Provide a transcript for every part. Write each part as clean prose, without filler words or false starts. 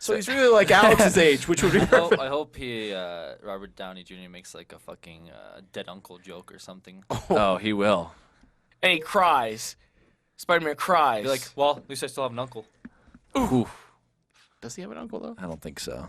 So he's really like Alex's age, which would be perfect. I hope he Robert Downey Jr. makes like a fucking dead uncle joke or something. Oh, he will. And he cries. Spider-Man cries. Be like, well, at least I still have an uncle. Ooh. Does he have an uncle though? I don't think so.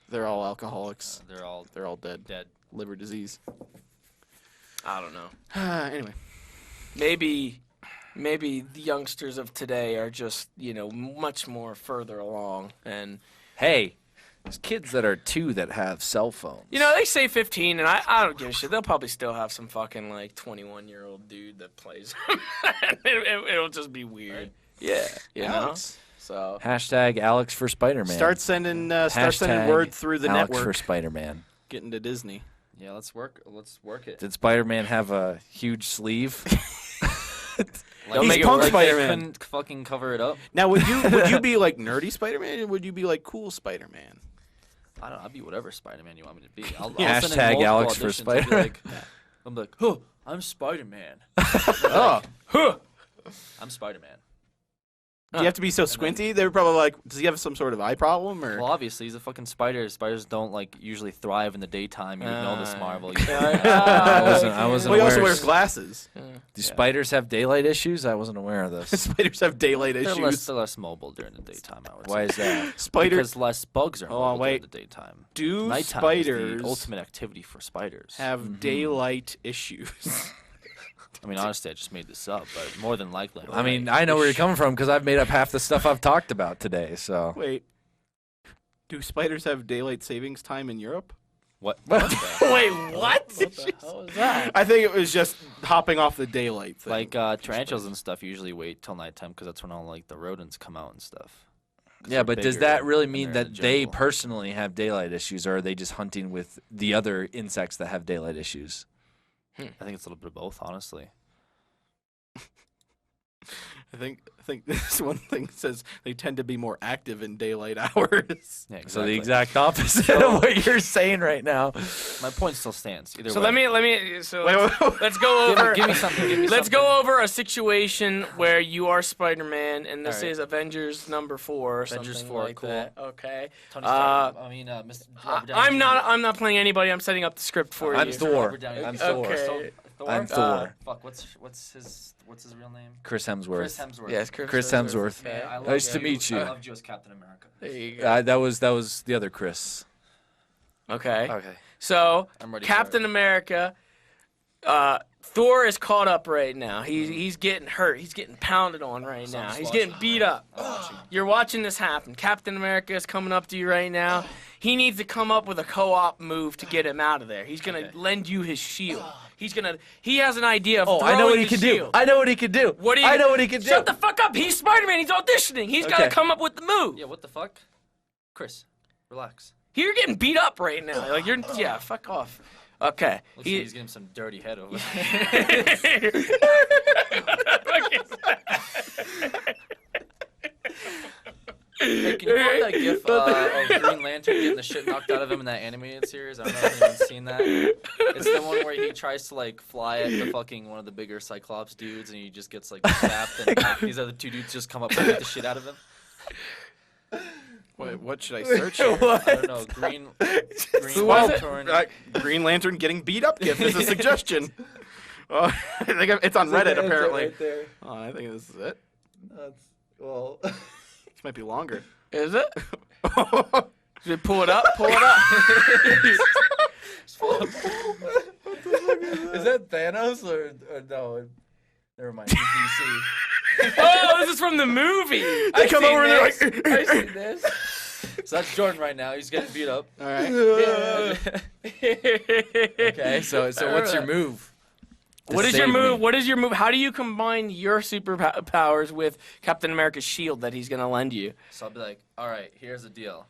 They're all alcoholics. They're all dead. Liver disease. I don't know. Anyway, Maybe the youngsters of today are just, much more further along. And, Hey, there's kids that are 2 that have cell phones. they say 15, and I don't give a shit. They'll probably still have some fucking, 21-year-old dude that plays. It'll just be weird. Yeah, Alex. So. Hashtag Alex for Spider-Man. Start sending Hashtag word through the Alex network. for Spider-Man. Getting to Disney. Yeah, let's work it. Did Spider-Man have a huge sleeve? Like, He's make it Punk like Spider-Man. They couldn't fucking cover it up. Now, would you be like nerdy Spider-Man, or would you be like cool Spider-Man? I don't know. I'd be whatever Spider-Man you want me to be. I'll Hashtag send in multiple Alex for auditions. I'll be Spider. I'm like, huh, I'm Spider-Man. Oh, I'm Spider-Man. do you have to be so squinty? They were probably like, does he have some sort of eye problem, or? Well, obviously, he's a fucking spider. Spiders don't usually thrive in the daytime. You know this, Marvel. I wasn't Well, he aware. also wears glasses. Do spiders have daylight issues? I wasn't aware of this. Spiders have daylight issues. They're less mobile during the daytime, I would Why say. is that? Spiders Because less bugs are Hold on, mobile during wait. the daytime. do Nighttime spiders is the ultimate activity for spiders. have daylight issues? I mean, honestly, I just made this up, but more than likely. I mean, I know where you're coming from because I've made up half the stuff I've talked about today. So Wait, do spiders have daylight savings time in Europe? what? Wait, what? What the hell is that? I think it was just hopping off the daylight thing. Like tarantulas and stuff usually wait till nighttime because that's when all like the rodents come out and stuff. 'Cause yeah, they're but does bigger that really and mean they're in that the they jungle. personally have daylight issues, or are they just hunting with the other insects that have daylight issues? I think it's a little bit of both, honestly. I think this one thing says they tend to be more active in daylight hours. Yeah, So the exactly. exact opposite of what you're saying right now. My point still stands. Either So way. let me. So Wait. let's go over. Give me something. Give me Let's something. go over a situation where you are Spider-Man, and this Alright. is Avengers number 4 or Avengers something 4, like cool. that. Okay. Tony Stark. I mean, Mr. Robert Downey I'm not. Jr. I'm not playing anybody. I'm setting up the script for I'm you. Thor. Robert Downey I'm Jr. Thor. Okay. Thor? I'm Thor. Fuck. What's his real name? Chris Hemsworth. Chris Hemsworth. Yes, Chris Hemsworth. Okay. Man, I love Nice to meet you. I loved you as Captain America. There you go. That was the other Chris. Okay. Okay. So I'm ready. Captain America, Thor is caught up right now. He's getting hurt. He's getting pounded on right now. He's getting beat up. You're watching this happen. Captain America is coming up to you right now. He needs to come up with a co-op move to get him out of there. He's gonna lend you his shield. He has an idea of Oh, throwing I know what he the can shield. do. I know what he can do. I know what he can do. Shut the fuck up. He's Spider-Man. He's auditioning. He's got to Okay. come up with the move. Yeah. What the fuck? Chris, relax. You're getting beat up right now. Like yeah, fuck off. Okay. Looks like he's getting some dirty head over. Hey, can you pull up that gif of Green Lantern getting the shit knocked out of him in that animated series? I don't know if anyone's seen that. It's the one where he tries to like fly at the fucking one of the bigger Cyclops dudes, and he just gets like zapped, and like, these other two dudes just come up and beat the shit out of him. Wait, what should I search? Here? I don't know. Green Well, Lantern. Green Lantern getting beat up gift is a suggestion. I think it's on Reddit apparently. Oh, I think this is it. Well, This might be longer. Is it? Should we pull it up? Pull it up. is that Thanos or no? Never mind. DC. Oh, this is from the movie. They come over and they're like, I see this. So that's Jordan right now. He's getting beat up. all right. Okay, so what's your move? What is your move? What is your move? How do you combine your superpowers with Captain America's shield that he's gonna lend you? So I'll be like, all right, here's the deal.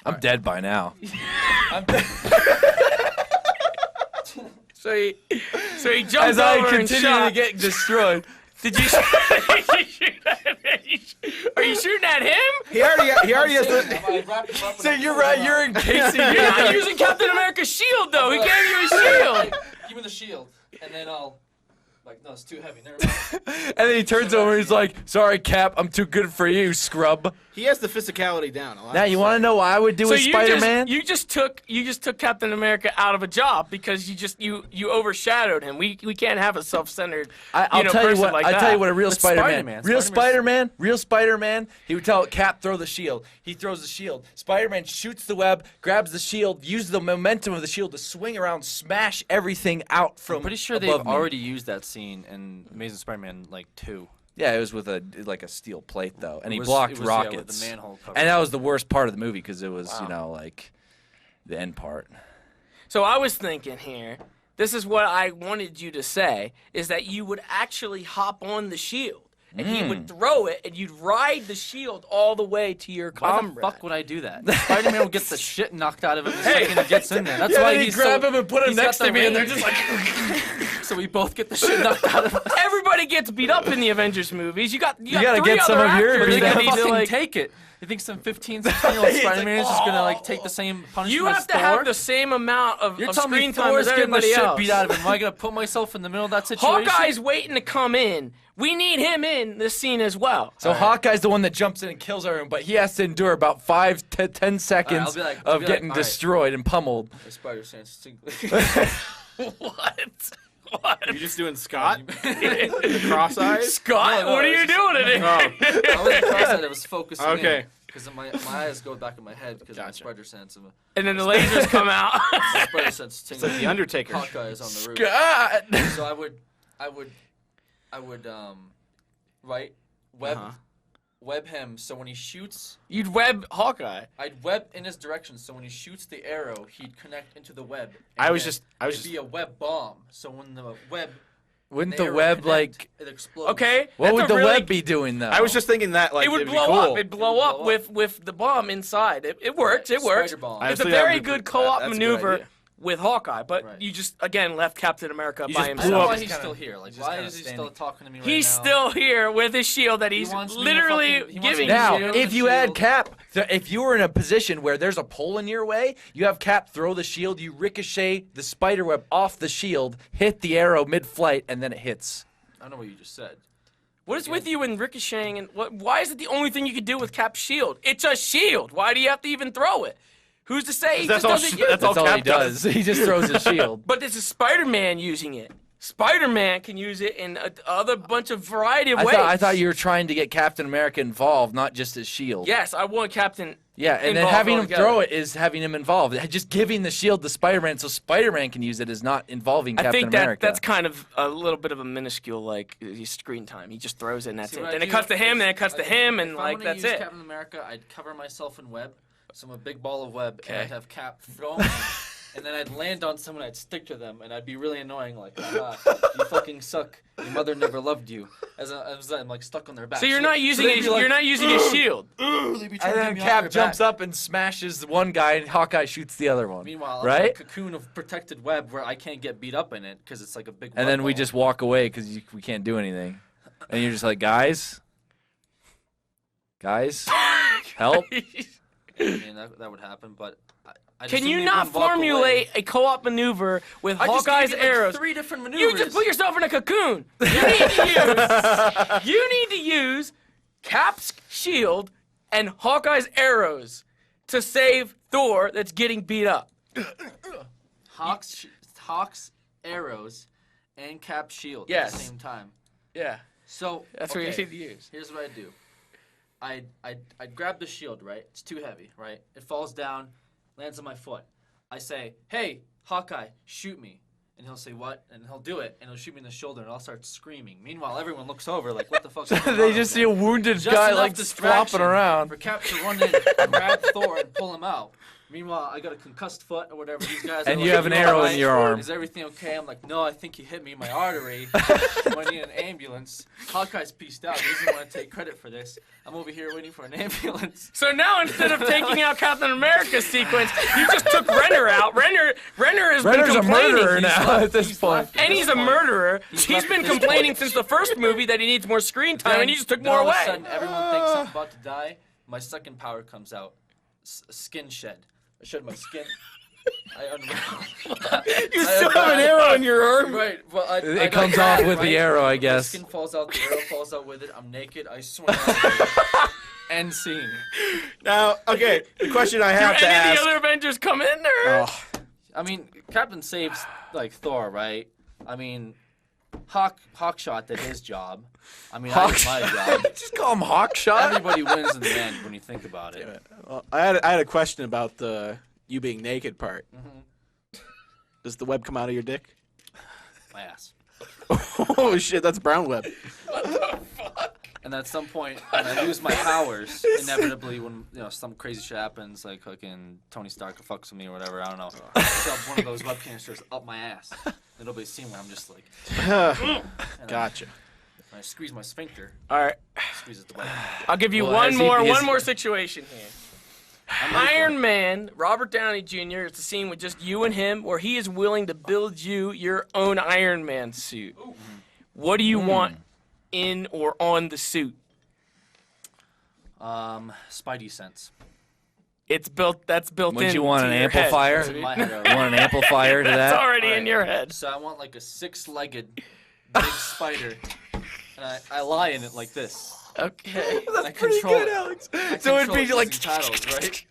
I'm dead by now. So he jumps As I over and continue shot. to get destroyed. Did you? Are you shooting at him? He already has the. I wrapped him up. So you're right. You're encasing. You're not using Captain America's shield though. He gave you his shield. Give me the shield, and then I'll. Like, no, it's too heavy. Never mind. And then he turns over and he's like, "Sorry, Cap, I'm too good for you, scrub." He has the physicality down. Now, you want to know what I would do with Spider-Man? You just took Captain America out of a job because you overshadowed him. We can't have a self-centered I'll tell you person what. like I'll that. tell you what a real But Spider-Man. Spider-Man. Real Spider-Man. He would tell Cap, throw the shield. He throws the shield. Spider-Man shoots the web, grabs the shield, uses the momentum of the shield to swing around, smash everything out from. I'm pretty sure above they've me. already used that scene in Amazing Spider-Man 2. Yeah, it was with a steel plate though, and he It blocked was, yeah, rockets. with the manhole cover. And that was the worst part of the movie because it was the end part. So I was thinking here, this is what I wanted you to say, is that you would actually hop on the shield, and he would throw it, and you'd ride the shield all the way to your Why comrade. the fuck would I do that? Spider-Man will get the shit knocked out of him the second he gets in there. That's Yeah, why then he's he'd grab so, him and put him he's next got to the me, and they're range. just like. So we both get the shit knocked out of us. Everybody gets beat up in the Avengers movies. You got gotta three get some other of your actors They're that gonna need to, fucking like, take it. You think some 15, 16-year-old Spider-Man is just gonna take the same punishment you as have to Thor? have the same amount of You're telling me screen time Thor's as getting the everybody shit else. beat out of him. Am I gonna put myself in the middle of that situation? Hawkeye's waiting to come in. We need him in this scene as well. So Hawkeye's the one that jumps in and kills everyone, but he has to endure about 5 to 10 seconds I'll be of like, getting all right. destroyed and pummeled. Spider-Sense. What? You just doing Scott? The cross eyes? Scott, No, what are it's you just- doing today? Oh, I wasn't cross-eyed, I was focusing Okay. Because my eyes go back in my head because of my Gotcha. spider sense. And And then the lasers come out. my spider sense it's like the Undertaker. Hawkeye is on the roof. God! So I would right web him so when he shoots, You'd web Hawkeye. I'd web in his direction so when he shoots the arrow, he'd connect into the web. I and was then just it'd be a web bomb. So when the web Wouldn't the the arrow web connect, like? it explodes. Okay. What that's would a the really- web be doing though? I was just thinking that like It would it'd be blow cool. up. It'd blow blow up up. with the bomb inside. It works. It works. Spider bomb. I It's a Honestly, that very would be good pretty- co-op that's a good maneuver idea. with Hawkeye, but Right. you just again left Captain America You by just I blew don't know up. why He's he's kinda- still here. Like, he's just why kinda is he standing. still talking to me right He's now? still here with his shield that he's wants me to literally fucking- he wants giving me to Now, you. shield. if you add Shield. Cap, if you were in a position where there's a pole in your way, you have Cap throw the shield, you ricochet the spider web off the shield, hit the arrow mid-flight, and then it hits. I don't know what you just said. What is with you and ricocheting? And why is it the only thing you could do with Cap's shield? It's a shield. Why do you have to even throw it? Who's to say he That's just all doesn't sh- use that's it? all That's all he Cap does. does. He just throws his shield. But this is Spider-Man using it. Spider-Man can use it in other bunch of variety of ways. I thought you were trying to get Captain America involved, not just his shield. Yes, I want Captain. Yeah, and then involved having him altogether. throw it is having him involved. Just giving the shield to Spider-Man so Spider-Man can use it is not involving I Captain think that America. that's kind of a little bit of a minuscule like screen time. He just throws it and that's See, it. what Then I it do cuts to him, is then it cuts to him, and if like I'm gonna that's use it. Captain America, I'd cover myself in web, so I'm a big ball of web, and Okay. I'd have Cap throw me, and then I'd land on someone, I'd stick to them, and I'd be really annoying, like, you fucking suck, your mother never loved you, as I'm like stuck on their back. So you're So- not so using they'd his, be like, you're not using his shield. they'd be trying and to get then me off Cap their jumps back. up and smashes one guy, and Hawkeye shoots the other one. Meanwhile, I'm right? in a cocoon of protected web where I can't get beat up in it because it's like a big. And web then we ball. just walk away because we can't do anything. And you're just like, guys, help. I mean, that would happen, but I just Can you assume not wouldn't walk away. formulate a co-op maneuver with I just Hawkeye's gave you, like, arrows? 3 different maneuvers. You just put yourself in a cocoon. You need to use Cap's shield and Hawkeye's arrows to save Thor that's getting beat up. Hawk's arrows and Cap's shield at Yes. the same time. Yeah, So that's what you need to use. Here's what I do. I'd grab the shield, right? It's too heavy, right? It falls down, lands on my foot. I say, "Hey, Hawkeye, shoot me." And he'll say, "What?" And he'll do it, and he'll shoot me in the shoulder, and I'll start screaming. Meanwhile, everyone looks over, like, "What the fuck's going on?" They just see a wounded Just guy enough like distraction flopping around. for Cap to run in, grab Thor, and pull him out. Meanwhile, I got a concussed foot or whatever. These guys. And are you like, have an "You arrow in alright? your arm." Is everything okay? I'm like, no, I think he hit me in my artery. I need an ambulance. Hawkeye's pieced out. He doesn't want to take credit for this. I'm over here waiting for an ambulance. So now instead of taking out Captain America's sequence, you just took Renner out. Renner has Renner's been a complaining. murderer now at this point. left. And he's a murderer. He's left been at this complaining point. since the first movie that he needs more screen time, and he just took Then more all away. of a sudden, everyone thinks I'm about to die. My second power comes out. Skin shed. I shed my skin. I unravel. You still have an arrow on your arm. Right. Well, It comes off with the arrow, I The guess. skin falls out. The arrow falls out with it. I'm naked. I swing out. End scene. Now, okay, the question I Do have to any of ask. the other Avengers come in there? Oh, I mean, Captain saves like Thor, right? I mean, Hawkshot did his job. I mean, I did my job. Just call him Hawkshot. Everybody wins in the end when you think about it. well, I had a question about the you being naked part. Does the web come out of your dick? My ass. Oh shit, that's brown web. And at some point, when I lose my powers, inevitably, when some crazy shit happens, like fucking Tony Stark fucks with me or whatever, I don't know. I shove one of those web canisters up my ass. And nobody's seen where I'm just like. Gotcha. I squeeze my sphincter. All right. Squeeze the web. I'll give you Well, one has he- more situation here. Iron Man, Robert Downey Jr. It's a scene with just you and him where he is willing to build you your own Iron Man suit. What do you want in or on the suit? Spidey sense. It's built. That's built in. Would you want an your head. amplifier? It's in my head You already. want an amplifier to That's that? already in Alright. your head. So I want like a 6-legged big spider. And I lie in it like this. Okay. I control it. Alex. I So it'd control be it like. using paddles, right?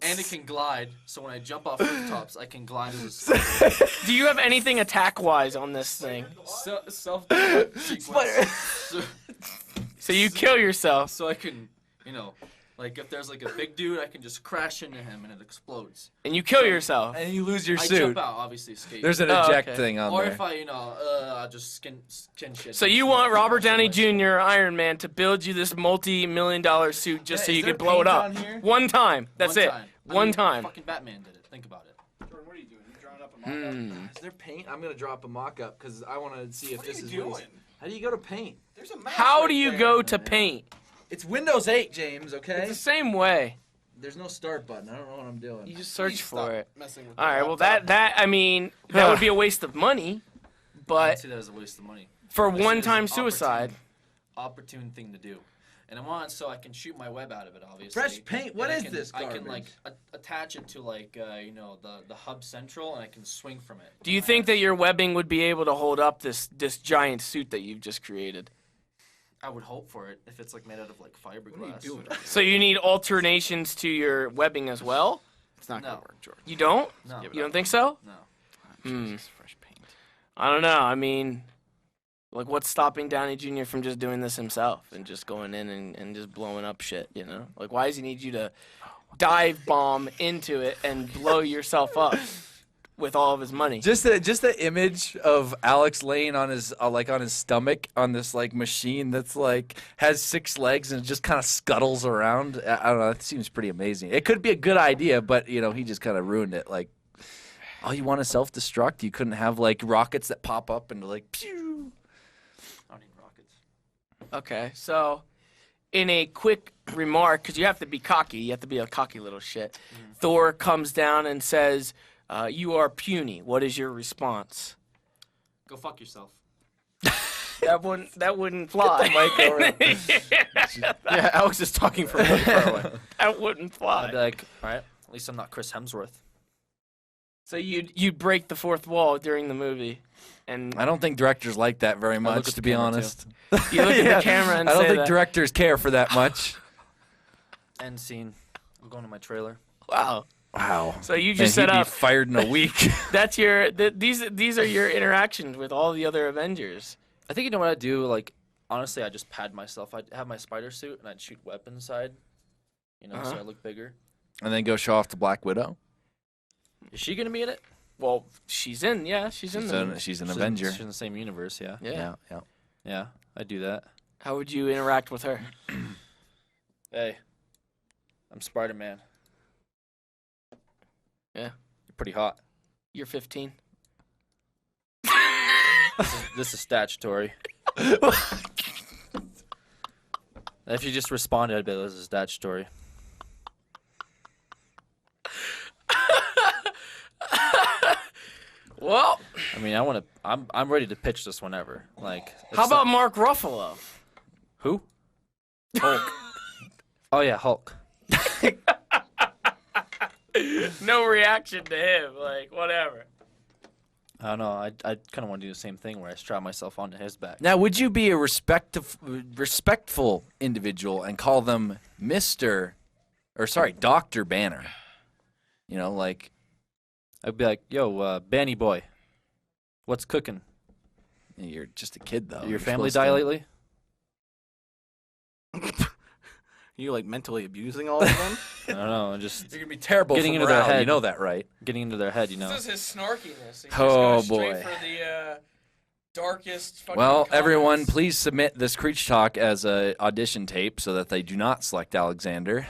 And it can glide, so when I jump off rooftops, I can glide as a spider. Do you have anything attack-wise on this thing? Self-destruct sequence. So you kill yourself. So I can, like if there's like a big dude, I can just crash into him and it explodes. And you kill yourself. And you lose your I suit. jump out, obviously escape. There's an Oh, eject okay. thing on or there. if I just skin shit. So you want Robert Downey Jr., Iron Man, to build you this multi-million-dollar suit just so is you there could blow it paint up. on here? One time. That's it. One time. Fucking Batman did it. Think about it. Jordan, what are you doing? You drawing up a mock-up? Is there paint? I'm gonna drop a mock-up because I want to see if this is. How do you go to paint? There's a mouse How right do you there. go to paint? It's Windows 8, James. It's Okay. the same way. There's no start button. I don't know what I'm doing. You just search Please for stop it. messing with All the right. Well, laptop. that would be a waste of money, I but see that as a waste of money. for I see it as an one-time suicide. opportune thing to do. And I want it so I can shoot my web out of it, obviously. Fresh paint? What And is this I can garbage? attach it to the hub central, and I can swing from it. Do you think that your webbing would be able to hold up this giant suit that you've just created? I would hope for it if it's like made out of like fiberglass. What are you doing? So you need alternations to your webbing as well? It's not gonna No. work, Jordan. You don't? No, You don't think so? no. Jesus, fresh paint. I don't know. I mean, like, what's stopping Downey Jr. from just doing this himself and just going in and just blowing up shit, you know? Like, why does he need you to dive bomb into it and blow yourself up with all of his money? Just the image of Alex laying on his on his stomach on this like machine that's like has 6 legs and just kind of scuttles around. I don't know. It seems pretty amazing. It could be a good idea, but he just kind of ruined it. Like, oh, you want to self-destruct? You couldn't have like rockets that pop up and like pew. I don't need rockets. Okay, so in a quick remark, because you have to be cocky, you have to be a cocky little shit, Thor comes down and says, you are puny. What is your response? Go fuck yourself. That wouldn't fly. Yeah, Alex is talking from really far away. That wouldn't I'd be fly. like, all right, at least I'm not Chris Hemsworth. So you'd break the fourth wall during the movie, and I don't think directors like that very look much, at to the be camera, honest. you look Yeah. at the camera and I don't say think that. directors care for that much. End scene. I'm going to my trailer. Wow. Wow. So you And just he'd set be up. fired in a week. That's your. These are your interactions with all the other Avengers. I think you know what I'd do? Like, honestly, I'd just pad myself. I'd have my spider suit and I'd shoot web inside. So Uh-huh. I look bigger. And then go show off to Black Widow. Is she gonna be in it? Well, she's in. Yeah, she's in the. She's an She's Avenger. She's in the same universe, yeah. Yeah. Yeah. Yeah, I'd do that. How would you interact with her? Hey, I'm Spider-Man. Yeah. You're pretty hot. You're 15. This is statutory. If you just responded, I'd be like, this is statutory. Well, I mean, I'm ready to pitch this whenever. Like, how about Mark Ruffalo? who? Hulk. Oh yeah, Hulk. No reaction to him. Like, whatever. I don't know. I kind of want to do the same thing where I strap myself onto his back. Now, would you be a respectful individual and call them Dr. Banner? You know, like... I'd be like, yo, Banny boy, what's cooking? You're just a kid, though. Your family die lately? You like mentally abusing all of them? I don't know. Just You're gonna be terrible getting for into their morale, head. You know that, right? Getting into their head, you know. This is his snarkiness. He's Oh, just going boy. straight for the darkest fucking Well, comments. everyone, please submit this Creech Talk as a audition tape so that they do not select Alexander.